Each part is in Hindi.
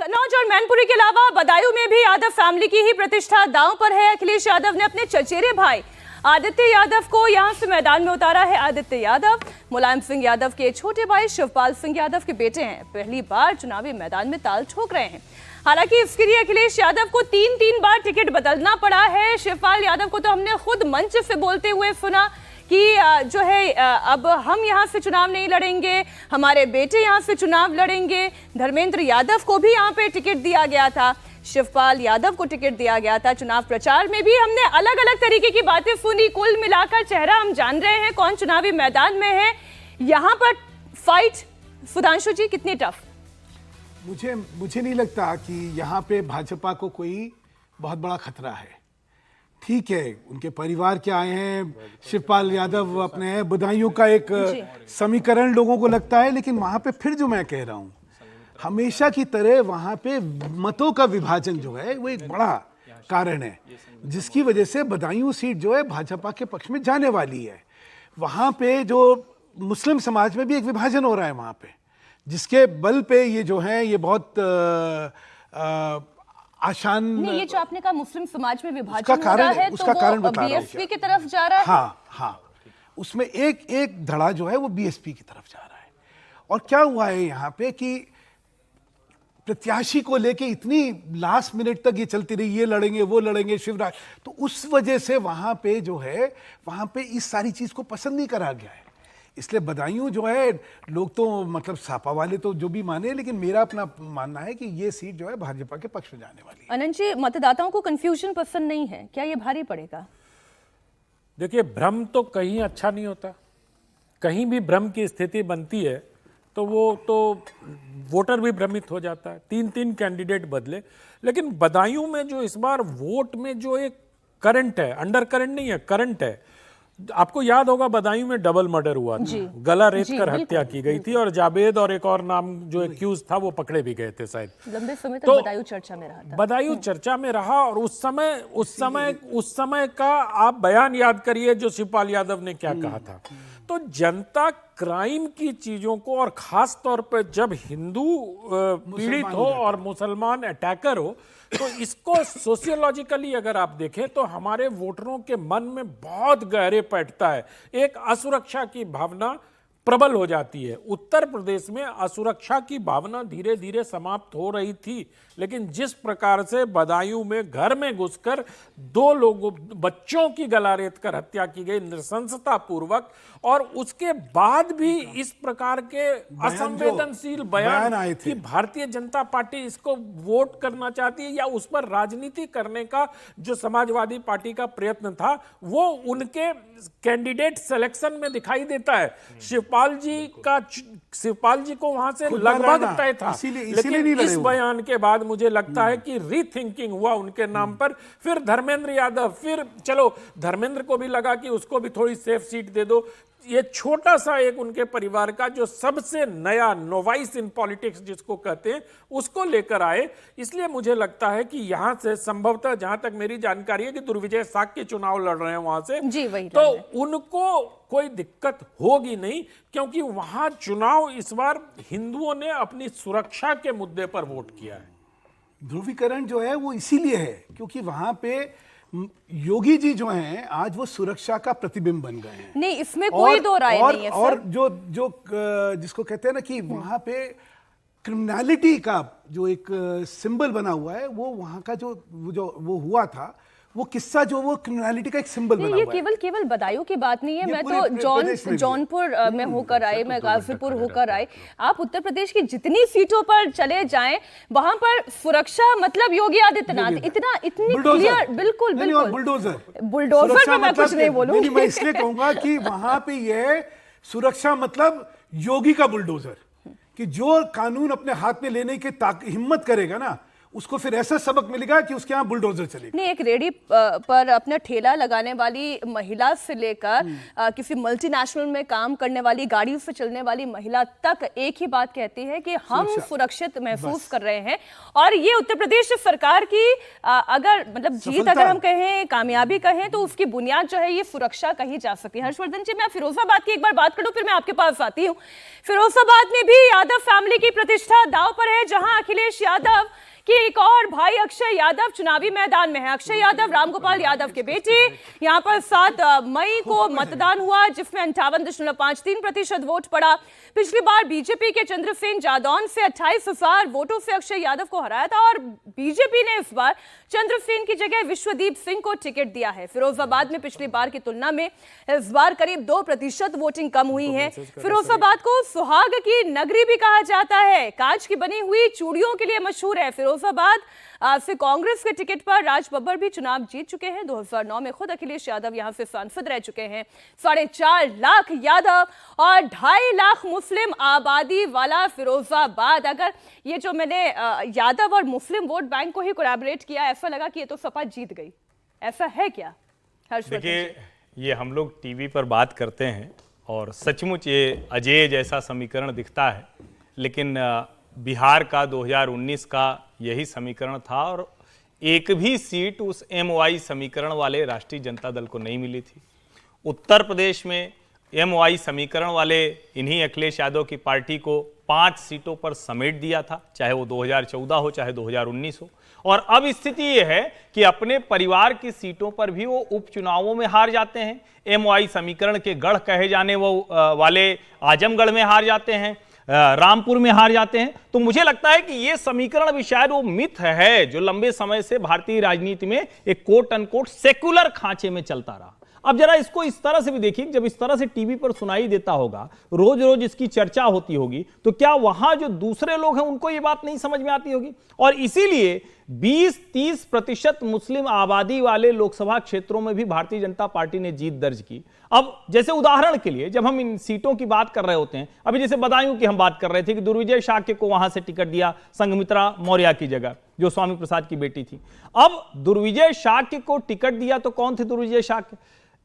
कन्नौज और मैनपुरी के अलावा बदायूं में भी यादव फैमिली की ही प्रतिष्ठा दांव पर है। अखिलेश यादव ने अपने चचेरे भाई आदित्य यादव को यहां से मैदान में उतारा है। आदित्य यादव मुलायम सिंह यादव के छोटे भाई शिवपाल सिंह यादव के बेटे हैं। पहली बार चुनावी मैदान में ताल ठोक रहे हैं। हालांकि इसके लिए अखिलेश यादव को तीन बार टिकट बदलना पड़ा है। शिवपाल यादव को तो हमने खुद मंच से बोलते हुए सुना कि जो है अब हम यहाँ से चुनाव नहीं लड़ेंगे, हमारे बेटे यहाँ से चुनाव लड़ेंगे। धर्मेंद्र यादव को भी यहाँ पे टिकट दिया गया था, शिवपाल यादव को टिकट दिया गया था। चुनाव प्रचार में भी हमने अलग अलग तरीके की बातें सुनी। कुल मिलाकर चेहरा हम जान रहे हैं कौन चुनावी मैदान में है। यहाँ पर फाइट सुधांशु जी कितनी टफ? मुझे नहीं लगता कि यहाँ पे भाजपा को कोई बहुत बड़ा खतरा है। ठीक है, उनके परिवार के आए हैं, शिवपाल यादव अपने हैं, बदायूं का एक समीकरण लोगों को लगता है, लेकिन वहां पे फिर जो मैं कह रहा हूं, हमेशा की तरह वहां पे मतों का विभाजन जो है वो एक बड़ा कारण है, जिसकी वजह से बदायूं सीट जो है भाजपा के पक्ष में जाने वाली है। वहां पे जो मुस्लिम समाज में भी एक विभाजन हो रहा है वहां पे, जिसके बल पे ये जो है ये बहुत आसान नहीं, ये जो आपने कहा मुस्लिम समाज में विभाजन हो रहा है, उसका कारण बता रहा हूं। बीएसपी की तरफ जा रहा है। हाँ, उसमें एक धड़ा जो है वो बीएसपी की तरफ जा रहा है। और क्या हुआ है यहाँ पे कि प्रत्याशी को लेके इतनी लास्ट मिनट तक ये चलती रही, ये लड़ेंगे वो लड़ेंगे शिवराज, तो उस वजह से वहां पे जो है वहां पे इस सारी चीज को पसंद नहीं करा गया है। इसलिए बदायूं जो है लोग तो मतलब सापा वाले तो जो भी माने, लेकिन मेरा अपना मानना है कि ये सीट जो है भाजपा के पक्ष में जाने वाली है। अनंत जी, मतदाताओं को कंफ्यूजन पसंद नहीं है, क्या ये भारी पड़ेगा? देखिए, भ्रम तो कहीं अच्छा नहीं होता। कहीं भी भ्रम की स्थिति बनती है तो वो तो वोटर भी भ्रमित हो जाता है। तीन कैंडिडेट बदले, लेकिन बदायूं में जो इस बार वोट में जो एक करंट है, अंडर करंट नहीं है, करंट है। आपको याद होगा बदायूं में डबल मर्डर हुआ था, गला रेत कर हत्या की गई थी, और जावेद और एक और नाम जो एक्यूज था वो पकड़े भी गए थे शायद। लंबे समय तक तो बदायूं चर्चा में रहा था। बदायूं चर्चा में रहा, और उस समय का आप बयान याद करिए जो शिवपाल यादव ने क्या कहा था। तो जनता क्राइम की चीजों को, और खास तौर पर जब हिंदू पीड़ित हो और मुसलमान अटैकर हो, तो इसको सोशियोलॉजिकली अगर आप देखें तो हमारे वोटरों के मन में बहुत गहरे बैठता है। एक असुरक्षा की भावना प्रबल हो जाती है। उत्तर प्रदेश में असुरक्षा की भावना धीरे धीरे समाप्त हो रही थी, लेकिन जिस प्रकार से बदायूं में घर में घुसकर 2 लोगों बच्चों की गला रेत कर हत्या की गई नृशंसता पूर्वक, और उसके बाद भी इस प्रकार के असंवेदनशील बयान आए थे कि भारतीय जनता पार्टी इसको वोट करना चाहती है या उस पर राजनीति करने का जो समाजवादी पार्टी का प्रयत्न था, वो उनके कैंडिडेट सिलेक्शन में दिखाई देता है। शिवपाल जी को वहां से लगभग तय था, लेकिन इस बयान के बाद मुझे लगता है कि रीथिंकिंग हुआ उनके नाम पर। फिर धर्मेंद्र यादव, फिर चलो धर्मेंद्र को भी लगा कि उसको भी थोड़ी सेफ सीट दे दो। ये छोटा सा एक उनके परिवार का जो सबसे नया नोवाइस इन पॉलिटिक्स जिसको कहते हैं, उसको लेकर आए। इसलिए मुझे लगता है कि यहां से संभवतः, जहां तक मेरी जानकारी है कि दुर्विजय साक्य चुनाव लड़ रहे हैं वहां से, जी वही तो उनको कोई दिक्कत होगी नहीं, क्योंकि वहां चुनाव इस बार हिंदुओं ने अपनी सुरक्षा के मुद्दे पर वोट किया है। ध्रुवीकरण जो है वो इसीलिए है क्योंकि वहां पे योगी जी जो हैं आज वो सुरक्षा का प्रतिबिंब बन गए हैं। नहीं, इसमें कोई दो राय नहीं है। और जो जिसको कहते हैं ना कि वहां पे क्रिमिनलिटी का जो एक सिंबल बना हुआ है, वो वहां का वो हुआ था, वो किस्सा जो वो क्रिमिनलिटी का एक सिंबल बना हुआ है। ये केवल बदायूं की बात नहीं है। मैं तो जौनपुर में होकर आए, मैं गाजीपुर होकर आए, आप उत्तर प्रदेश की जितनी सीटों पर चले जाएं, वहां पर सुरक्षा मतलब योगी आदित्यनाथ इतनी क्लियर, बिल्कुल बुलडोजर पे मैं कुछ नहीं बोलूंगी। मैं इसलिए कहूंगा कि वहां पे ये सुरक्षा मतलब योगी का बुलडोजर, कि जो कानून अपने हाथ में लेने की हिम्मत करेगा ना, उसको फिर ऐसा सबक मिलेगा कि उसके यहाँ बुलडोजर चलेगा। नहीं, एक रेडी पर अपना ठेला लगाने वाली महिला से लेकर किसी मल्टीनेशनल में काम करने वाली, गाड़ी से चलने वाली महिला तक एक ही बात कहती है कि हम सुरक्षित महसूस कर रहे हैं। और ये उत्तर प्रदेश सरकार की अगर मतलब जीत अगर हम कहें, कामयाबी कहें, तो उसकी बुनियाद जो है ये सुरक्षा कही जा सकती है। हर्षवर्धन जी, मैं फिरोजाबाद की एक बार बात करूं, फिर मैं आपके पास आती हूँ। फिरोजाबाद में भी यादव फैमिली की प्रतिष्ठा दांव पर है, जहां अखिलेश यादव कि एक और भाई अक्षय यादव चुनावी मैदान में है। अक्षय यादव रामगोपाल यादव के बेटे। यहां पर 7 मई को मतदान हुआ, जिसमें 58.53% वोट पड़ा। पिछली बार बीजेपी के चंद्र सिंह जादौन से 28,000 वोटों से अक्षय यादव को हराया था और बीजेपी ने इस बार चंद्र सिंह की जगह विश्वदीप सिंह को टिकट दिया है। फिरोजाबाद में पिछली बार की तुलना में इस बार करीब 2% वोटिंग कम हुई है। फिरोजाबाद को सुहाग की नगरी भी कहा जाता है, कांच की बनी हुई चूड़ियों के लिए मशहूर है। फिरोजाबाद से कांग्रेस के टिकट पर राज बब्बर भी चुनाव जीत चुके हैं। 2009 में खुद अखिलेश यादव यहां से सांसद रह चुके हैं। 4.5 लाख यादव और 2.5 लाख मुस्लिम आबादी वाला फिरोजाबाद। अगर ये जो मैंने यादव और मुस्लिम वोट बैंक को ही कोलैबोरेट किया, ऐसा लगा कि ये तो सपा जीत गई, ऐसा है क्या? देखिए, ये हम लोग टीवी पर बात करते हैं और सचमुच ये अजय जैसा समीकरण दिखता है, लेकिन बिहार का 2019 का यही समीकरण था और एक भी सीट उस MY समीकरण वाले राष्ट्रीय जनता दल को नहीं मिली थी। उत्तर प्रदेश में MY समीकरण वाले इन्हीं अखिलेश यादव की पार्टी को 5 सीटों पर समेट दिया था, चाहे वो 2014 हो चाहे 2019 हो। और अब स्थिति ये है कि अपने परिवार की सीटों पर भी वो उपचुनावों में हार जाते हैं। MY समीकरण के गढ़ कहे जाने वाले आजमगढ़ में हार जाते हैं, रामपुर में हार जाते हैं। तो मुझे लगता है कि ये समीकरण भी शायद वो मिथ है जो लंबे समय से भारतीय राजनीति में एक कोट अनकोट सेकुलर खांचे में चलता रहा। अब जरा इसको इस तरह से भी देखिए, जब इस तरह से टीवी पर सुनाई देता होगा, रोज रोज इसकी चर्चा होती होगी, तो क्या वहां जो दूसरे लोग हैं उनको ये बात नहीं समझ में आती होगी? और इसीलिए 20-30% मुस्लिम आबादी वाले लोकसभा क्षेत्रों में भी भारतीय जनता पार्टी ने जीत दर्ज की। अब जैसे उदाहरण के लिए जब हम इन सीटों की बात कर रहे होते हैं, अभी जैसे बदायूं की हम बात कर रहे थे कि दुर्विजय शाक्य को वहां से टिकट दिया संघमित्रा मौर्य की जगह, जो स्वामी प्रसाद की बेटी थी। अब दुर्विजय शाक्य को टिकट दिया तो कौन थे दुर्विजय शाक्य?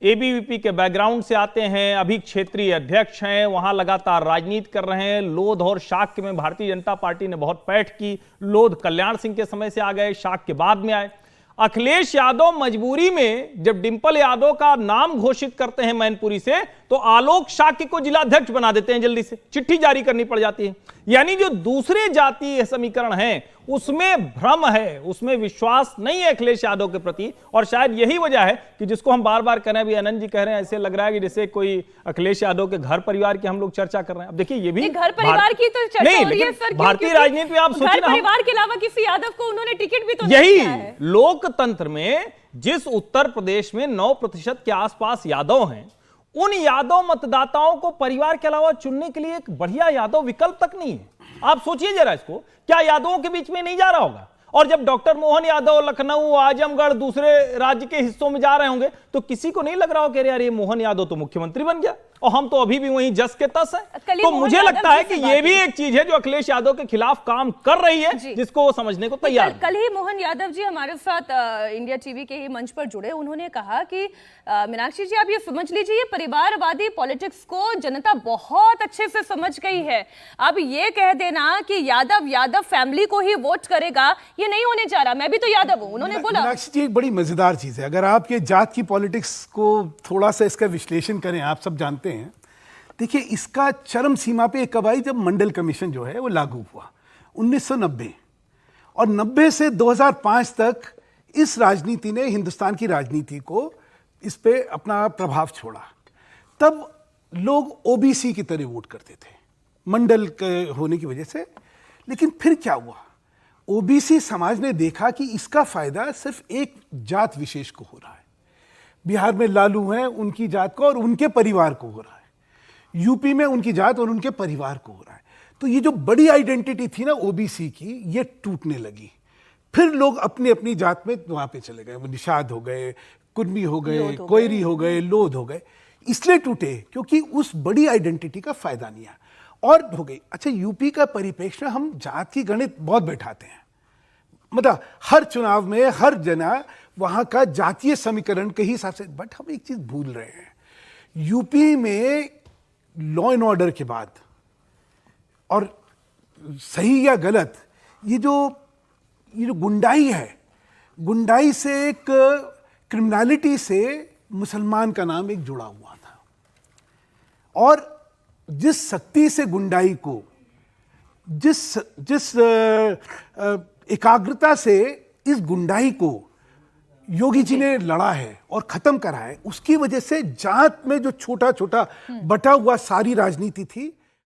ABVP के बैकग्राउंड से आते हैं, अभी क्षेत्रीय अध्यक्ष हैं, वहां लगातार राजनीति कर रहे हैं। लोध और शाक्य में भारतीय जनता पार्टी ने बहुत पैठ की। लोध कल्याण सिंह के समय से आ गए, शाक्य बाद में आए। अखिलेश यादव मजबूरी में जब डिंपल यादव का नाम घोषित करते हैं मैनपुरी से, तो आलोक शाक्य को जिलाध्यक्ष बना देते हैं, जल्दी से चिट्ठी जारी करनी पड़ जाती है। यानी जो दूसरे जातीय समीकरण हैं उसमें भ्रम है, उसमें विश्वास नहीं है अखिलेश यादव के प्रति। और शायद यही वजह है कि जिसको हम बार बार कह रहे हैं, अभी आनंद जी कह रहे हैं, ऐसे लग रहा है कि जैसे कोई अखिलेश यादव के घर परिवार की हम लोग चर्चा कर रहे हैं। अब देखिए, ये भी घर परिवार की तो चर्चा नहीं, हो रही है लेकिन सर, भारतीय राजनीति में आप सोचिए ना, परिवार के अलावा किसी यादव को उन्होंने टिकट भी तो यही दिया है। लोकतंत्र में जिस उत्तर प्रदेश में 9% के आसपास यादव हैं, उन यादव मतदाताओं को परिवार के अलावा चुनने के लिए एक बढ़िया यादव विकल्प तक नहीं है। आप सोचिए जरा इसको, क्या यादवों के बीच में नहीं जा रहा होगा? और जब डॉक्टर मोहन यादव लखनऊ, आजमगढ़, दूसरे राज्य के हिस्सों में जा रहे होंगे, तो किसी को नहीं लग रहा हो कि यार ये मोहन यादव तो मुख्यमंत्री बन गया और हम तो अभी भी वहीं जस के तस हैं। तो मुझे लगता है कि ये भी एक चीज है जो अखिलेश यादव के खिलाफ काम कर रही है, जिसको वो समझने को तैयार है। कल ही मोहन यादव जी हमारे साथ इंडिया टीवी के ही मंच पर जुड़े। उन्होंने कहा कि मीनाक्षी जी, आप ये समझ लीजिए, ये परिवारवादी पॉलिटिक्स को जनता बहुत अच्छे से समझ गई है। अब ये कह देना कि यादव फैमिली को ही वोट करेगा, ये नहीं होने जा रहा। मैं भी तो यादव हूं, उन्होंने बोला। मीनाक्षी जी, एक बड़ी मजेदार चीज है, अगर आप ये जात की पॉलिटिक्स को थोड़ा सा इसका विश्लेषण करें, आप सब जानते हैं। देखिए, इसका चरम सीमा पे कब आई? जब मंडल कमीशन जो है वो लागू हुआ 1990, और 90 से 2005 तक इस राजनीति ने हिंदुस्तान की राजनीति को इस पे अपना प्रभाव छोड़ा। तब लोग ओबीसी की तरह वोट करते थे मंडल के होने की वजह से। लेकिन फिर क्या हुआ? ओबीसी समाज ने देखा कि इसका फायदा सिर्फ एक जात विशेष को हो रहा है। बिहार में लालू हैं, उनकी जात को और उनके परिवार को हो रहा है। यूपी में उनकी जात और उनके परिवार को हो रहा है। तो ये जो बड़ी आइडेंटिटी थी ना ओबीसी की, ये टूटने लगी। फिर लोग अपनी अपनी जात में वहां पे चले गए। वो निषाद हो गए, कुर्मी हो गए, कोयरी हो गए, लोध हो गए। इसलिए टूटे क्योंकि उस बड़ी आइडेंटिटी का फायदा नहीं आया और हो गई। अच्छा, यूपी का परिप्रेक्ष्य, हम जात की गणित बहुत बैठाते हैं। मतलब हर चुनाव में हर जना वहां का जातीय समीकरण के ही हिसाब से। बट हम एक चीज भूल रहे हैं, यूपी में लॉ एंड ऑर्डर के बाद, और सही या गलत, ये जो गुंडाई है, गुंडाई से एक क्रिमिनलिटी से मुसलमान का नाम एक जुड़ा हुआ था। और जिस सख्ती से गुंडाई को, जिस एकाग्रता से इस गुंडाई को योगी जी ने लड़ा है और खत्म करा है, उसकी वजह से जात में जो छोटा छोटा बटा हुआ सारी राजनीति थी